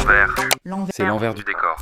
L'envers. C'est l'envers du décor.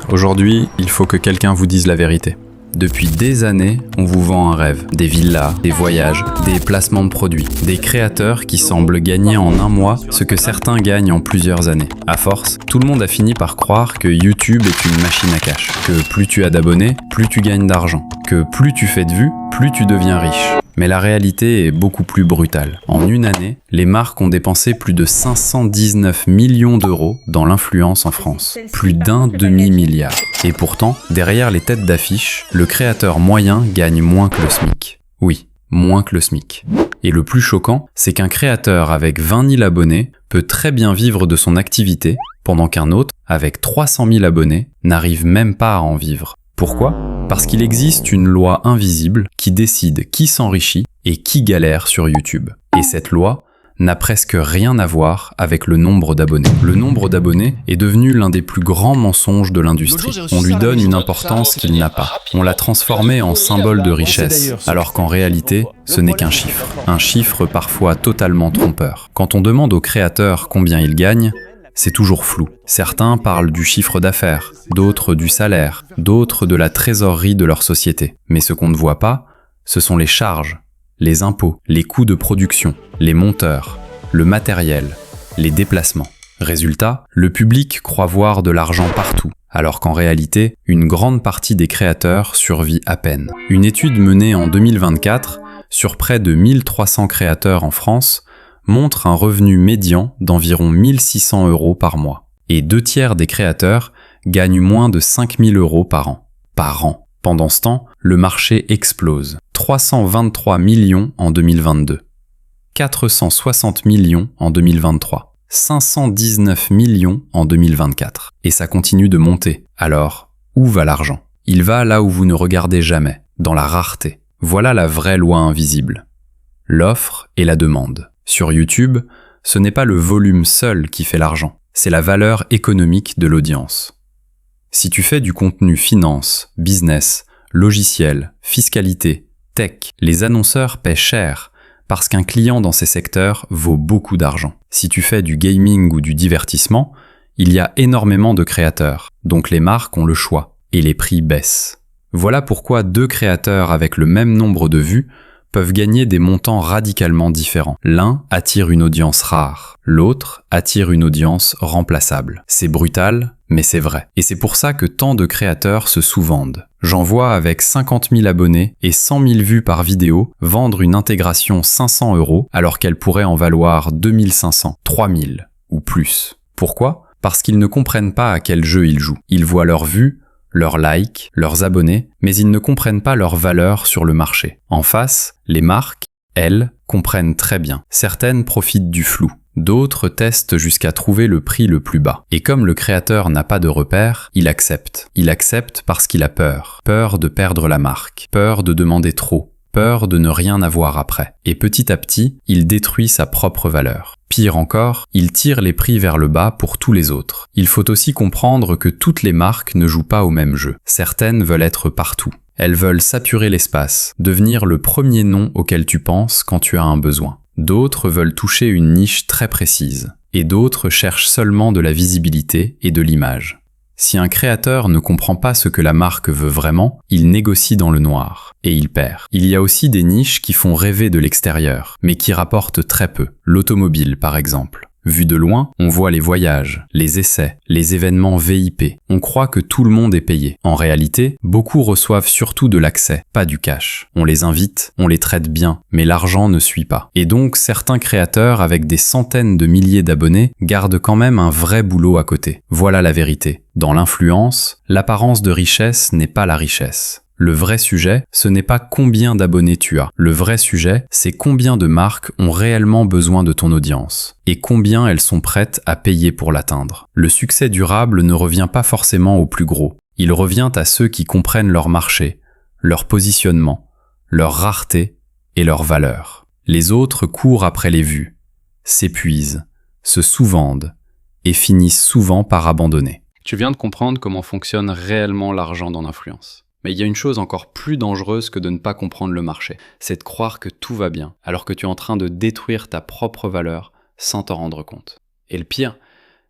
Aujourd'hui, il faut que quelqu'un vous dise la vérité. Depuis des années, on vous vend un rêve. Des villas, des voyages, des placements de produits. Des créateurs qui semblent gagner en un mois ce que certains gagnent en plusieurs années. À force, tout le monde a fini par croire que YouTube est une machine à cash. Que plus tu as d'abonnés, plus tu gagnes d'argent. Que plus tu fais de vues, plus tu deviens riche. Mais la réalité est beaucoup plus brutale. En une année, les marques ont dépensé plus de 519 millions d'euros dans l'influence en France. Plus d'un demi-milliard. Et pourtant, derrière les têtes d'affiche, le créateur moyen gagne moins que le SMIC. Oui, moins que le SMIC. Et le plus choquant, c'est qu'un créateur avec 20 000 abonnés peut très bien vivre de son activité, pendant qu'un autre, avec 300 000 abonnés, n'arrive même pas à en vivre. Pourquoi ? Parce qu'il existe une loi invisible qui décide qui s'enrichit et qui galère sur YouTube. Et cette loi n'a presque rien à voir avec le nombre d'abonnés. Le nombre d'abonnés est devenu l'un des plus grands mensonges de l'industrie. On lui donne une importance qu'il n'a pas. On l'a transformé en symbole de richesse, alors qu'en réalité, ce n'est qu'un chiffre. Un chiffre parfois totalement trompeur. Quand on demande aux créateurs combien ils gagnent, c'est toujours flou. Certains parlent du chiffre d'affaires, d'autres du salaire, d'autres de la trésorerie de leur société. Mais ce qu'on ne voit pas, ce sont les charges, les impôts, les coûts de production, les monteurs, le matériel, les déplacements. Résultat, le public croit voir de l'argent partout, alors qu'en réalité, une grande partie des créateurs survit à peine. Une étude menée en 2024 sur près de 1300 créateurs en France montre un revenu médian d'environ 1 600 € par mois. Et 2/3 des créateurs gagnent moins de 5 000 € par an. Par an. Pendant ce temps, le marché explose. 323 millions en 2022. 460 millions en 2023. 519 millions en 2024. Et ça continue de monter. Alors, où va l'argent ? Il va là où vous ne regardez jamais, dans la rareté. Voilà la vraie loi invisible. L'offre et la demande. Sur YouTube, ce n'est pas le volume seul qui fait l'argent, c'est la valeur économique de l'audience. Si tu fais du contenu finance, business, logiciel, fiscalité, tech, les annonceurs paient cher parce qu'un client dans ces secteurs vaut beaucoup d'argent. Si tu fais du gaming ou du divertissement, il y a énormément de créateurs, donc les marques ont le choix et les prix baissent. Voilà pourquoi 2 créateurs avec le même nombre de vues peuvent gagner des montants radicalement différents. L'un attire une audience rare, l'autre attire une audience remplaçable. C'est brutal, mais c'est vrai. Et c'est pour ça que tant de créateurs se sous-vendent. J'en vois avec 50 000 abonnés et 100 000 vues par vidéo vendre une intégration 500 € alors qu'elle pourrait en valoir 2500, 3000 ou plus. Pourquoi ? Parce qu'ils ne comprennent pas à quel jeu ils jouent. Ils voient leurs vues, leurs likes, leurs abonnés, mais ils ne comprennent pas leur valeur sur le marché. En face, les marques, elles, comprennent très bien. Certaines profitent du flou. D'autres testent jusqu'à trouver le prix le plus bas. Et comme le créateur n'a pas de repère, il accepte. Il accepte parce qu'il a peur. Peur de perdre la marque. Peur de demander trop. Peur de ne rien avoir après. Et petit à petit, il détruit sa propre valeur. Pire encore, il tire les prix vers le bas pour tous les autres. Il faut aussi comprendre que toutes les marques ne jouent pas au même jeu. Certaines veulent être partout. Elles veulent saturer l'espace, devenir le premier nom auquel tu penses quand tu as un besoin. D'autres veulent toucher une niche très précise. Et d'autres cherchent seulement de la visibilité et de l'image. Si un créateur ne comprend pas ce que la marque veut vraiment, il négocie dans le noir, et il perd. Il y a aussi des niches qui font rêver de l'extérieur, mais qui rapportent très peu. L'automobile, par exemple. Vu de loin, on voit les voyages, les essais, les événements VIP. On croit que tout le monde est payé. En réalité, beaucoup reçoivent surtout de l'accès, pas du cash. On les invite, on les traite bien, mais l'argent ne suit pas. Et donc, certains créateurs avec des centaines de milliers d'abonnés gardent quand même un vrai boulot à côté. Voilà la vérité. Dans l'influence, l'apparence de richesse n'est pas la richesse. Le vrai sujet, ce n'est pas combien d'abonnés tu as. Le vrai sujet, c'est combien de marques ont réellement besoin de ton audience et combien elles sont prêtes à payer pour l'atteindre. Le succès durable ne revient pas forcément aux plus gros. Il revient à ceux qui comprennent leur marché, leur positionnement, leur rareté et leur valeur. Les autres courent après les vues, s'épuisent, se sous-vendent et finissent souvent par abandonner. Tu viens de comprendre comment fonctionne réellement l'argent dans l'influence. Mais il y a une chose encore plus dangereuse que de ne pas comprendre le marché, c'est de croire que tout va bien, alors que tu es en train de détruire ta propre valeur sans t'en rendre compte. Et le pire,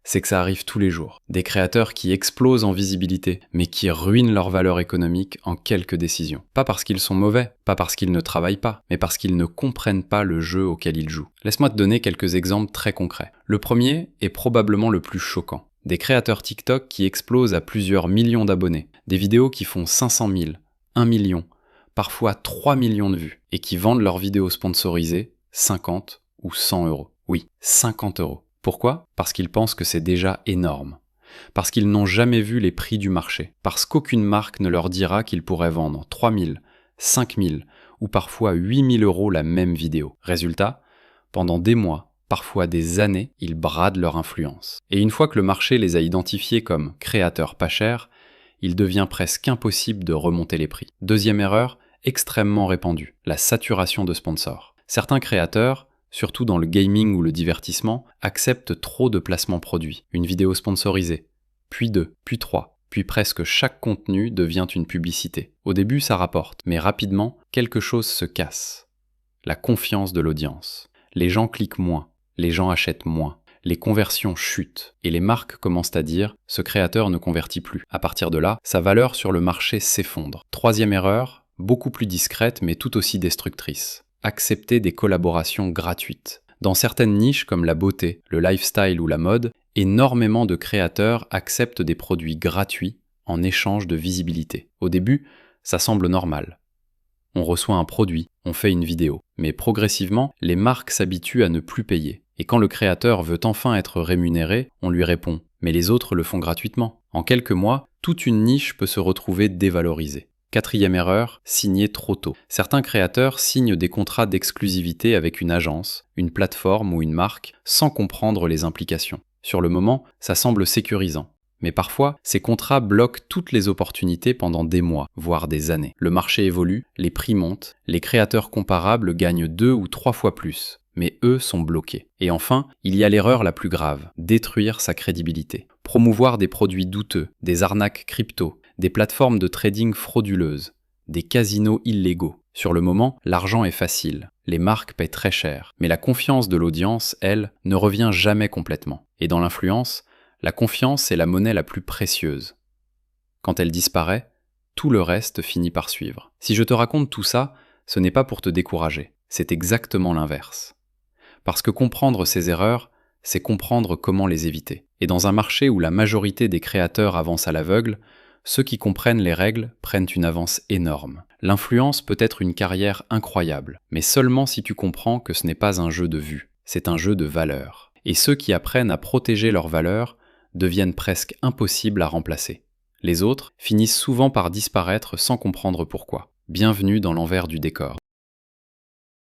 c'est que ça arrive tous les jours. Des créateurs qui explosent en visibilité, mais qui ruinent leur valeur économique en quelques décisions. Pas parce qu'ils sont mauvais, pas parce qu'ils ne travaillent pas, mais parce qu'ils ne comprennent pas le jeu auquel ils jouent. Laisse-moi te donner quelques exemples très concrets. Le premier est probablement le plus choquant. Des créateurs TikTok qui explosent à plusieurs millions d'abonnés. Des vidéos qui font 500 000, 1 million, parfois 3 millions de vues, et qui vendent leurs vidéos sponsorisées 50 ou 100 euros. Oui, 50 euros. Pourquoi ? Parce qu'ils pensent que c'est déjà énorme. Parce qu'ils n'ont jamais vu les prix du marché. Parce qu'aucune marque ne leur dira qu'ils pourraient vendre 3 000, 5 000 ou parfois 8 000 euros la même vidéo. Résultat, pendant des mois, parfois des années, ils bradent leur influence. Et une fois que le marché les a identifiés comme créateurs pas chers, il devient presque impossible de remonter les prix. Deuxième erreur, extrêmement répandue, la saturation de sponsors. Certains créateurs, surtout dans le gaming ou le divertissement, acceptent trop de placements produits. Une vidéo sponsorisée, puis 2, puis 3, puis presque chaque contenu devient une publicité. Au début, ça rapporte, mais rapidement, quelque chose se casse. La confiance de l'audience. Les gens cliquent moins, les gens achètent moins, les conversions chutent, et les marques commencent à dire « ce créateur ne convertit plus ». À partir de là, sa valeur sur le marché s'effondre. Troisième erreur, beaucoup plus discrète mais tout aussi destructrice. Accepter des collaborations gratuites. Dans certaines niches comme la beauté, le lifestyle ou la mode, énormément de créateurs acceptent des produits gratuits en échange de visibilité. Au début, ça semble normal. On reçoit un produit, on fait une vidéo. Mais progressivement, les marques s'habituent à ne plus payer. Et quand le créateur veut enfin être rémunéré, on lui répond « mais les autres le font gratuitement ». En quelques mois, toute une niche peut se retrouver dévalorisée. Quatrième erreur, signer trop tôt. Certains créateurs signent des contrats d'exclusivité avec une agence, une plateforme ou une marque sans comprendre les implications. Sur le moment, ça semble sécurisant. Mais parfois, ces contrats bloquent toutes les opportunités pendant des mois, voire des années. Le marché évolue, les prix montent, les créateurs comparables gagnent 2 ou 3 fois plus. Mais eux sont bloqués. Et enfin, il y a l'erreur la plus grave, détruire sa crédibilité. Promouvoir des produits douteux, des arnaques crypto, des plateformes de trading frauduleuses, des casinos illégaux. Sur le moment, l'argent est facile, les marques paient très cher, mais la confiance de l'audience, elle, ne revient jamais complètement. Et dans l'influence, la confiance est la monnaie la plus précieuse. Quand elle disparaît, tout le reste finit par suivre. Si je te raconte tout ça, ce n'est pas pour te décourager, c'est exactement l'inverse. Parce que comprendre ces erreurs, c'est comprendre comment les éviter. Et dans un marché où la majorité des créateurs avancent à l'aveugle, ceux qui comprennent les règles prennent une avance énorme. L'influence peut être une carrière incroyable, mais seulement si tu comprends que ce n'est pas un jeu de vue, c'est un jeu de valeurs. Et ceux qui apprennent à protéger leurs valeurs deviennent presque impossibles à remplacer. Les autres finissent souvent par disparaître sans comprendre pourquoi. Bienvenue dans l'envers du décor.